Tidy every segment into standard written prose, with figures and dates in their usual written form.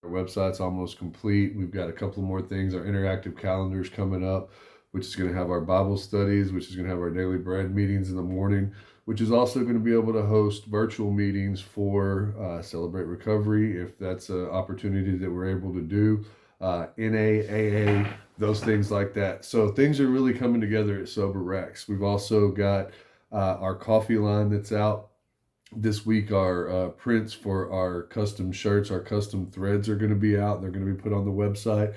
Our website's almost complete. We've got a couple more things. Our interactive calendar's coming up, which is going to have our Bible studies, which is going to have our daily bread meetings in the morning, which is also going to be able to host virtual meetings for Celebrate Recovery, if that's an opportunity that we're able to do, NA, those things like that. So things are really coming together at SoberRacks. We've also got our coffee line that's out this week. Our prints for our custom shirts, our custom threads are going to be out. They're going to be put on the website.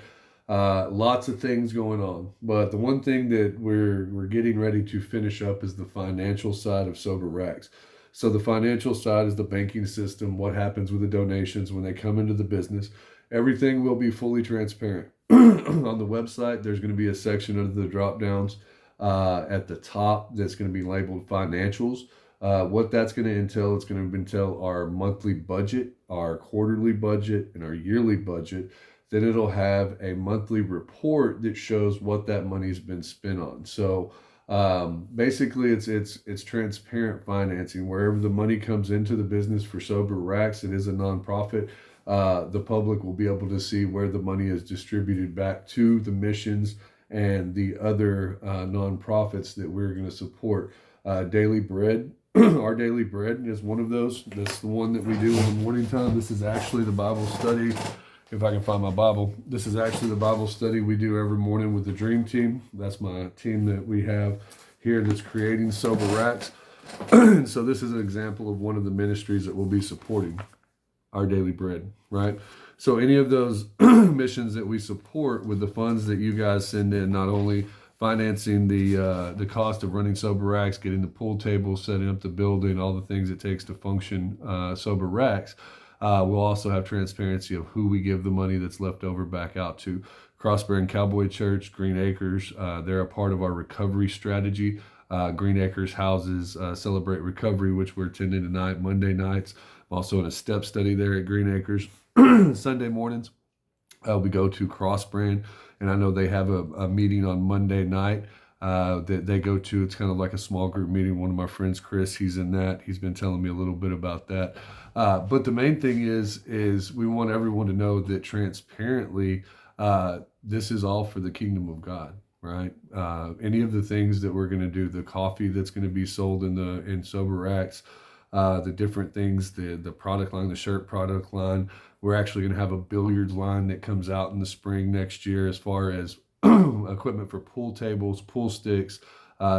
Lots of things going on, but the one thing that we're getting ready to finish up is the financial side of SoberRacks. So the financial side is the banking system, what happens with the donations when they come into the business. Everything will be fully transparent. On the website, there's going to be a section under the drop downs at the top that's going to be labeled financials. What that's going to entail, it's going to entail our monthly budget, our quarterly budget, and our yearly budget. Then it'll have a monthly report that shows what that money's been spent on. So basically, it's transparent financing. Wherever the money comes into the business for SoberRacks, it is a nonprofit. The public will be able to see where the money is distributed back to the missions and the other nonprofits that we're going to support. Daily Bread, our Daily Bread is one of those. That's the one that we do in the morning time. This is actually the Bible study. If I can find my Bible, this is actually the Bible study we do every morning with the Dream Team. That's my team that we have here that's creating SoberRacks. So this is an example of one of the ministries that we'll be supporting, our Daily Bread, right? So any of those missions that we support with the funds that you guys send in, not only financing the cost of running SoberRacks, getting the pool table, setting up the building, all the things it takes to function SoberRacks, we'll also have transparency of who we give the money that's left over back out to. Crossbearing Cowboy Church, Green Acres, they're a part of our recovery strategy. Green Acres houses Celebrate Recovery, which we're attending tonight, Monday nights. I'm also in a step study there at Green Acres. Sunday mornings, we go to Crossbrand, and I know they have a meeting on Monday night that they go to. It's kind of like a small group meeting. One of my friends, Chris, he's in that. He's been telling me a little bit about that. But the main thing is we want everyone to know that transparently, this is all for the kingdom of God, right? Any of the things that we're going to do, the coffee that's going to be sold in SoberRacks, the different things, the product line, the shirt product line. We're actually going to have a billiards line that comes out in the spring next year, as far as equipment for pool tables, pool sticks,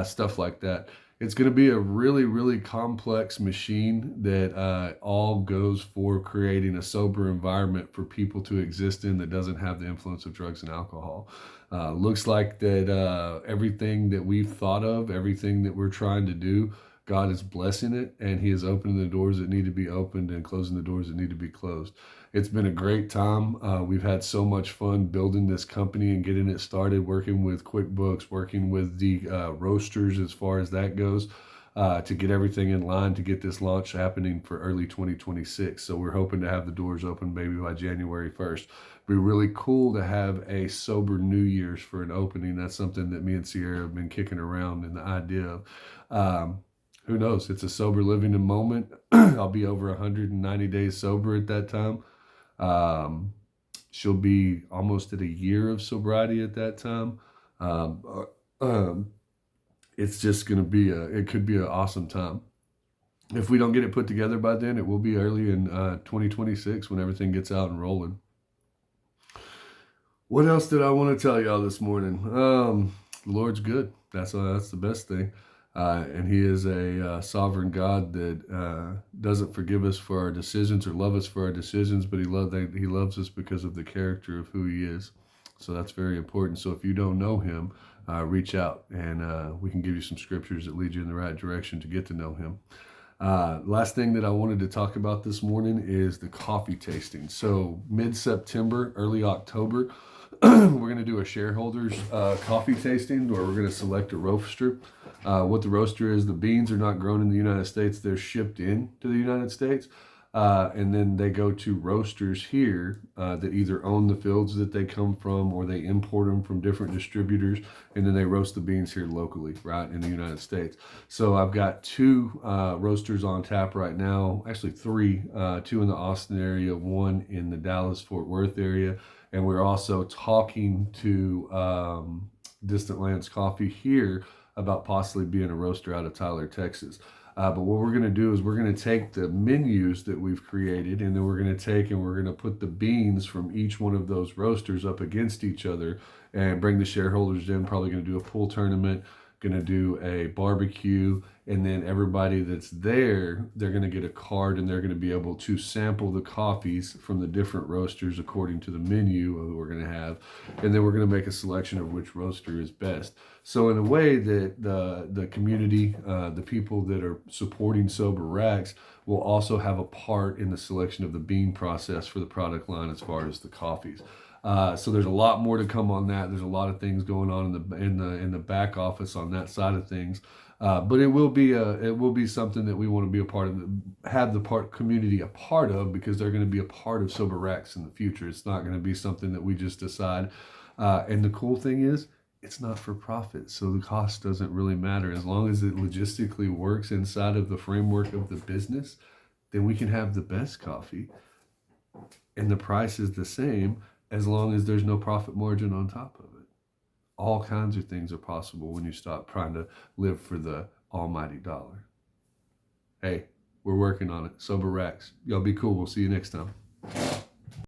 stuff like that. It's going to be a really, really complex machine that all goes for creating a sober environment for people to exist in that doesn't have the influence of drugs and alcohol. Looks like that everything that we've thought of, everything that we're trying to do, God is blessing it, and He is opening the doors that need to be opened and closing the doors that need to be closed. It's been a great time. We've had so much fun building this company and getting it started, working with QuickBooks, working with the roasters as far as that goes, to get everything in line to get this launch happening for early 2026. So we're hoping to have the doors open maybe by January 1st. Be really cool to have a sober New Year's for an opening. That's something that me and Sierra have been kicking around, and the idea of who knows? It's a sober living in moment. I'll be over 190 days sober at that time. She'll be almost at a year of sobriety at that time. It's just going to be it could be an awesome time. If we don't get it put together by then, it will be early in 2026 when everything gets out and rolling. What else did I want to tell y'all this morning? The Lord's good. That's the best thing. And He is a sovereign God that doesn't forgive us for our decisions or love us for our decisions, but He loves us because of the character of who He is. So that's very important. So if you don't know Him, reach out, and we can give you some scriptures that lead you in the right direction to get to know Him. Last thing that I wanted to talk about this morning is the coffee tasting. So mid-September, early October, we're going to do a shareholders coffee tasting where we're going to select a roaster. What the roaster is, the beans are not grown in the United States. They're shipped in to the United States. And then they go to roasters here that either own the fields that they come from or they import them from different distributors. And then they roast the beans here locally, right, in the United States. So I've got two roasters on tap right now, actually three, two in the Austin area, one in the Dallas-Fort Worth area. And we're also talking to Distant Lands Coffee here about possibly being a roaster out of Tyler, Texas. But what we're going to do is we're going to take the menus that we've created, and then we're going to take and we're going to put the beans from each one of those roasters up against each other and bring the shareholders in. Probably going to do a pool tournament, going to do a barbecue, and then everybody that's there, they're going to get a card and they're going to be able to sample the coffees from the different roasters according to the menu that we're going to have. And then we're going to make a selection of which roaster is best. So in a way that the community, the people that are supporting SoberRacks will also have a part in the selection of the bean process for the product line as far as the coffees. So there's a lot more to come on that. There's a lot of things going on in the back office on that side of things. But it will be something that we want to be a part of, have the community a part of, because they're going to be a part of SoberRacks in the future. It's not going to be something that we just decide. And the cool thing is, it's not for profit, so the cost doesn't really matter. As long as it logistically works inside of the framework of the business, then we can have the best coffee, and the price is the same as long as there's no profit margin on top of it. All kinds of things are possible when you stop trying to live for the almighty dollar. Hey, we're working on it. SoberRacks. Y'all be cool. We'll see you next time.